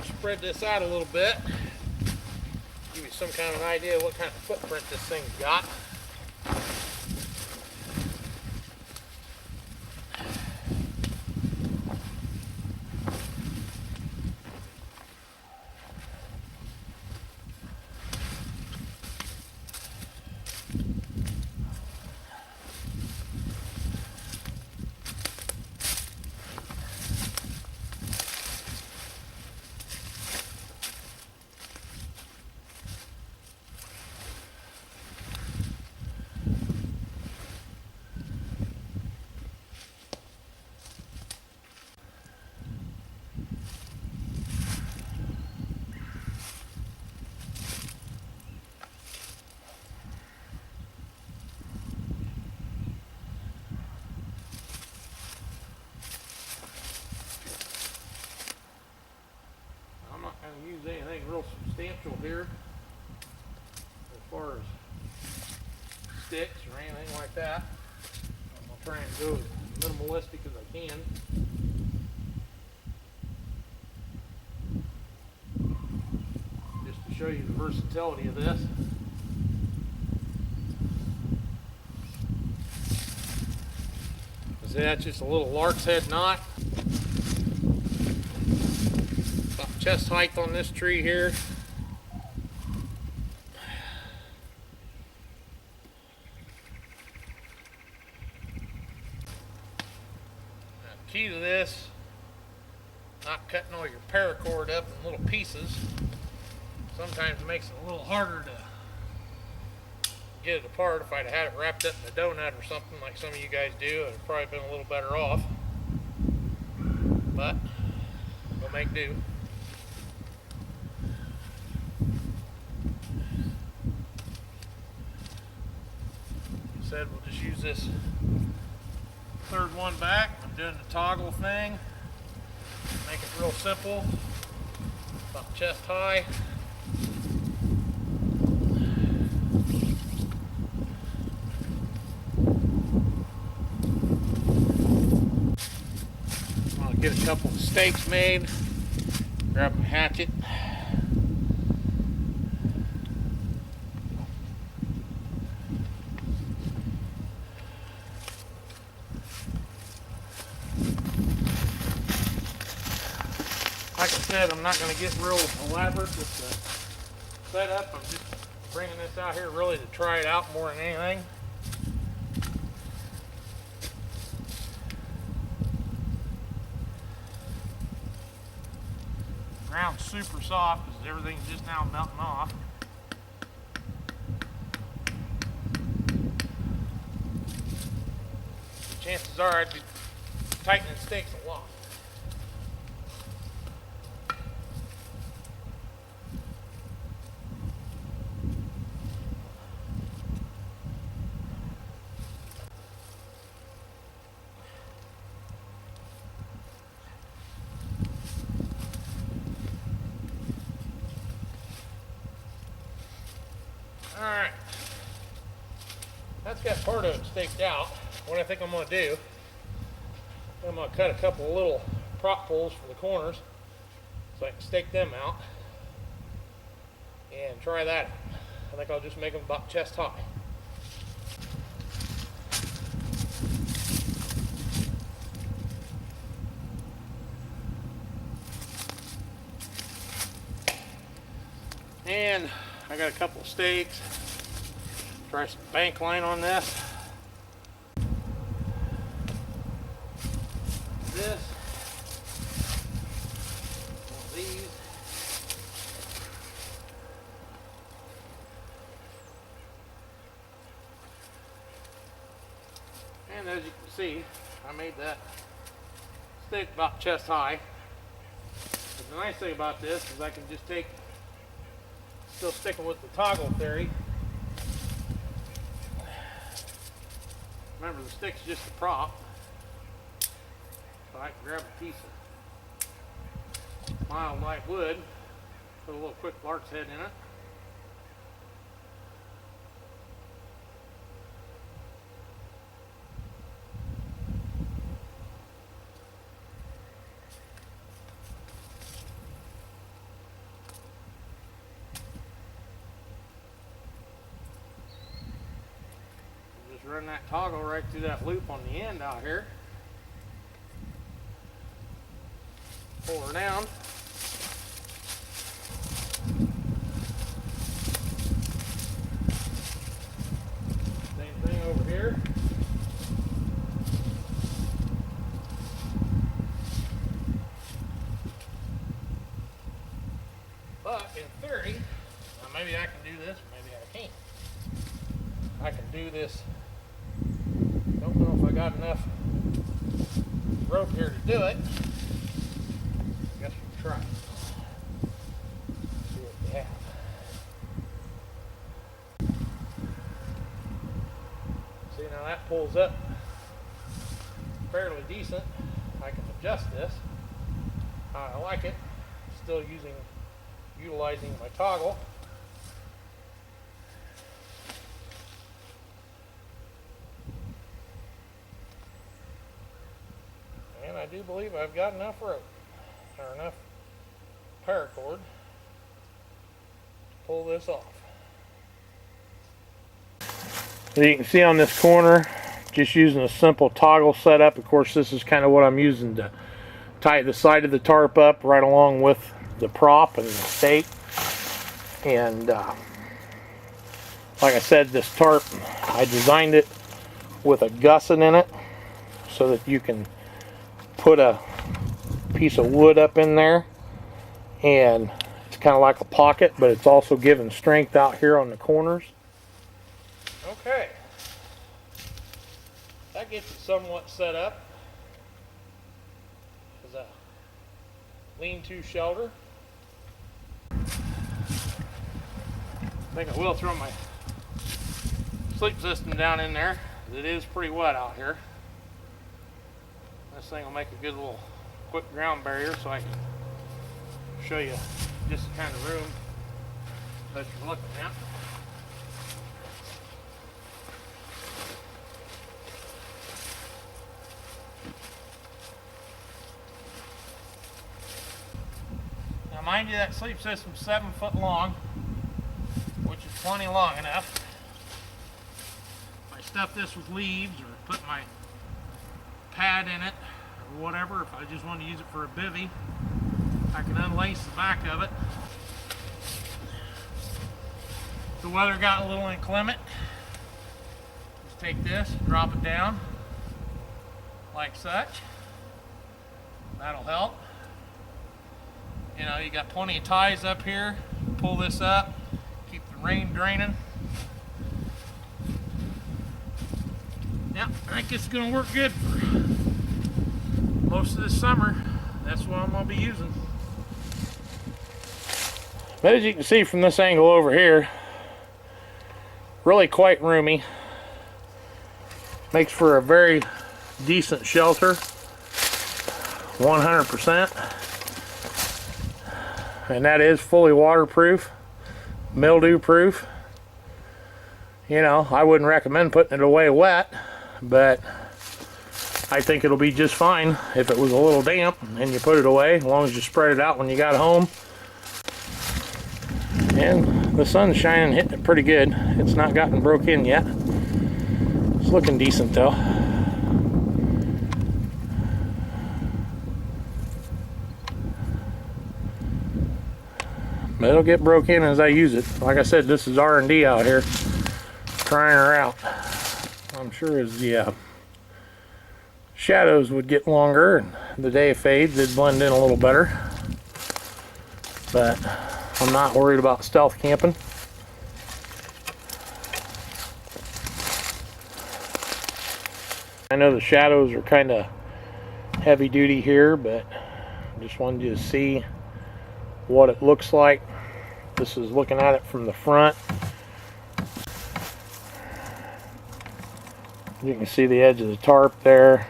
Spread this out a little bit, give you some kind of an idea of what kind of footprint this thing's got. Use anything real substantial here as far as sticks or anything like that. I'm going to try and go as minimalistic as I can. Just to show you the versatility of this. See, that's just a little lark's head knot. Chest height on this tree here. Now, the key to this, not cutting all your paracord up in little pieces, sometimes makes it a little harder to get it apart. If I'd had it wrapped up in a donut or something like some of you guys do, I'd probably been a little better off. But we'll make do. Said we'll just use this third one back. I'm doing the toggle thing. Make it real simple. About chest high. I'm gonna get a couple of stakes made. Grab a hatchet. Like I said, I'm not going to get real elaborate with the setup. I'm just bringing this out here really to try it out more than anything. Ground's super soft because everything's just now melting off. The chances are I'd be tightening stakes a lot. Alright, that's got part of it staked out. What I think I'm going to do, I'm going to cut a couple of little prop poles for the corners so I can stake them out and try that out. I think I'll just make them about chest high. And I got a couple of stakes. Try some bank line on this. This. One of these. And as you can see, I made that stake about chest high. But the nice thing about this is I can just take, still sticking with the toggle theory. Remember, the stick's just a prop. So I can grab a piece of mild light wood, Put a little quick lark's head in it. Just run that toggle right through that loop on the end out here. Pull her down. Same thing over here. But in theory, now maybe I can do this, maybe I can't. I can do this. Don't know if I got enough rope here to do it. I guess we'll try. See what we have. See, now that pulls up fairly decent. I can adjust this how I like it. Still utilizing my toggle. And I do believe I've got enough rope, or enough paracord to pull this off. As you can see on this corner, just using a simple toggle setup. Of course, this is kind of what I'm using to tie the side of the tarp up right along with the prop and the stake. And like I said, this tarp, I designed it with a gusset in it so that you can put a piece of wood up in there, and it's kind of like a pocket, but it's also giving strength out here on the corners. Okay, that gets it somewhat set up as a lean-to shelter. I think I will throw my sleep system down in there. It is pretty wet out here. This thing will make a good little quick ground barrier, so I can show you just the kind of room that you're looking at. Now mind you, that sleep system's 7 foot long, which is plenty long enough. If I stuff this with leaves or put my pad in it or whatever, if I just want to use it for a bivvy, I can unlace the back of it. If the weather got a little inclement, just take this, drop it down like such. That'll help. You know, you got plenty of ties up here. Pull this up, keep the rain draining. Yeah, I think it's going to work good for most of this summer. That's what I'm going to be using. But as you can see from this angle over here, really quite roomy. Makes for a very decent shelter, 100%. And that is fully waterproof, mildew proof. You know, I wouldn't recommend putting it away wet, but I think it'll be just fine if it was a little damp and you put it away, as long as you spread it out when you got home. And the sun's shining, hitting it pretty good. It's not gotten broke in yet. It's looking decent though. But it'll get broke in as I use it. Like I said, this is R&D out here, trying her out. I'm sure as the shadows would get longer and the day fades, it'd blend in a little better. But I'm not worried about stealth camping. I know the shadows are kind of heavy duty here, but I just wanted you to see what it looks like. This is looking at it from the front. You can see the edge of the tarp there.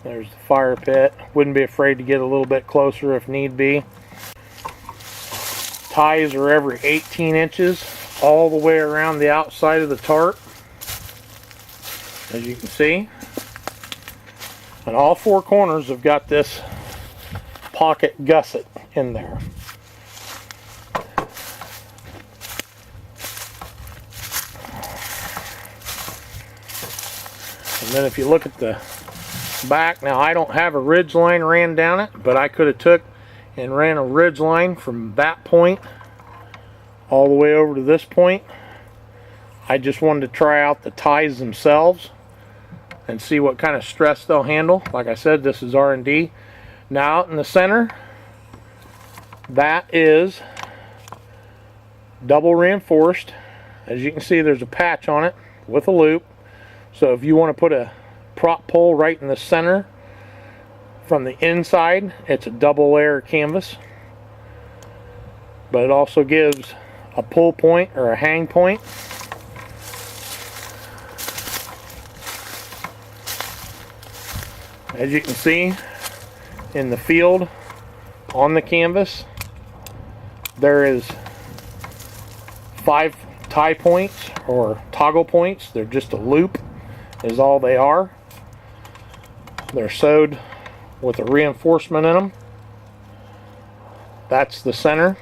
There's the fire pit. Wouldn't be afraid to get a little bit closer if need be. ties are every 18 inches all the way around the outside of the tarp, as you can see. And all four corners have got this pocket gusset in there. And then if you look at the back, now I don't have a ridge line ran down it, but I could have took and ran a ridge line from that point all the way over to this point. I just wanted to try out the ties themselves and see what kind of stress they'll handle. Like I said, this is R&D. Now out in the center, that is double reinforced. As you can see, there's a patch on it with a loop. So if you want to put a prop pole right in the center from the inside, it's a double layer canvas. But it also gives a pull point or a hang point. As you can see in the field on the canvas, there is 5 tie points or toggle points. They're just a loop is all they are. They're sewed with a reinforcement in them. That's the center.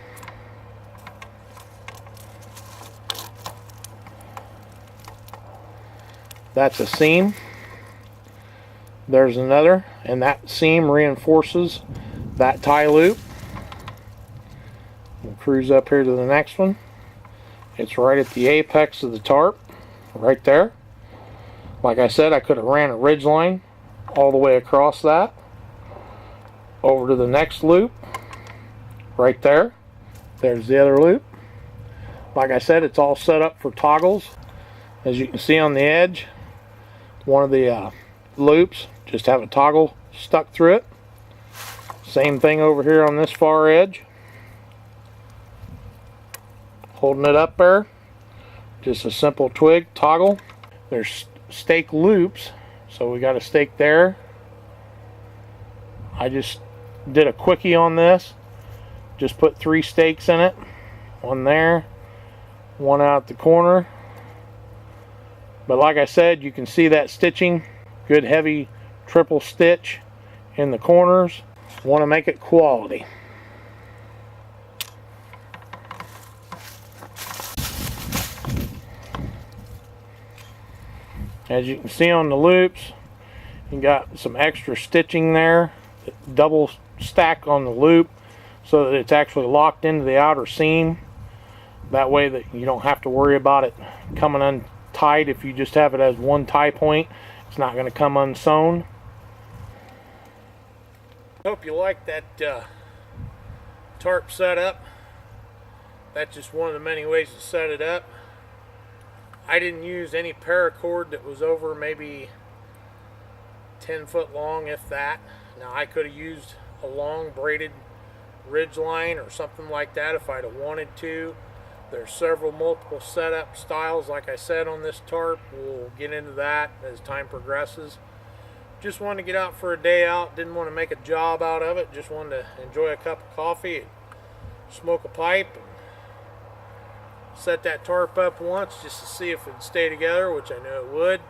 That's a seam. There's another, and that seam reinforces that tie loop. We'll cruise up here to the next one. It's right at the apex of the tarp, right there. Like I said, I could have ran a ridge line all the way across that, over to the next loop, right there. There's the other loop. Like I said, it's all set up for toggles. As you can see on the edge, one of the loops just have a toggle stuck through it. Same thing over here on this far edge. Holding it up there, just a simple twig toggle. There's stake loops, so we got a stake there. I just did a quickie on this, just put 3 stakes in it, one there, one out the corner. But like I said, you can see that stitching, good heavy triple stitch in the corners. Want to make it quality. As you can see on the loops, you got some extra stitching there, double stack on the loop so that it's actually locked into the outer seam. That way that you don't have to worry about it coming untied. If you just have it as one tie point, it's not going to come unsewn. Hope you like that tarp setup. That's just one of the many ways to set it up. I didn't use any paracord that was over maybe 10 foot long, if that. Now I could have used a long braided ridge line or something like that if I'd have wanted to. There's several multiple setup styles, like I said, on this tarp. We'll get into that as time progresses. Just wanted to get out for a day out. Didn't want to make a job out of it. Just wanted to enjoy a cup of coffee and smoke a pipe. Set that tarp up once just to see if it'd stay together, which I know it would.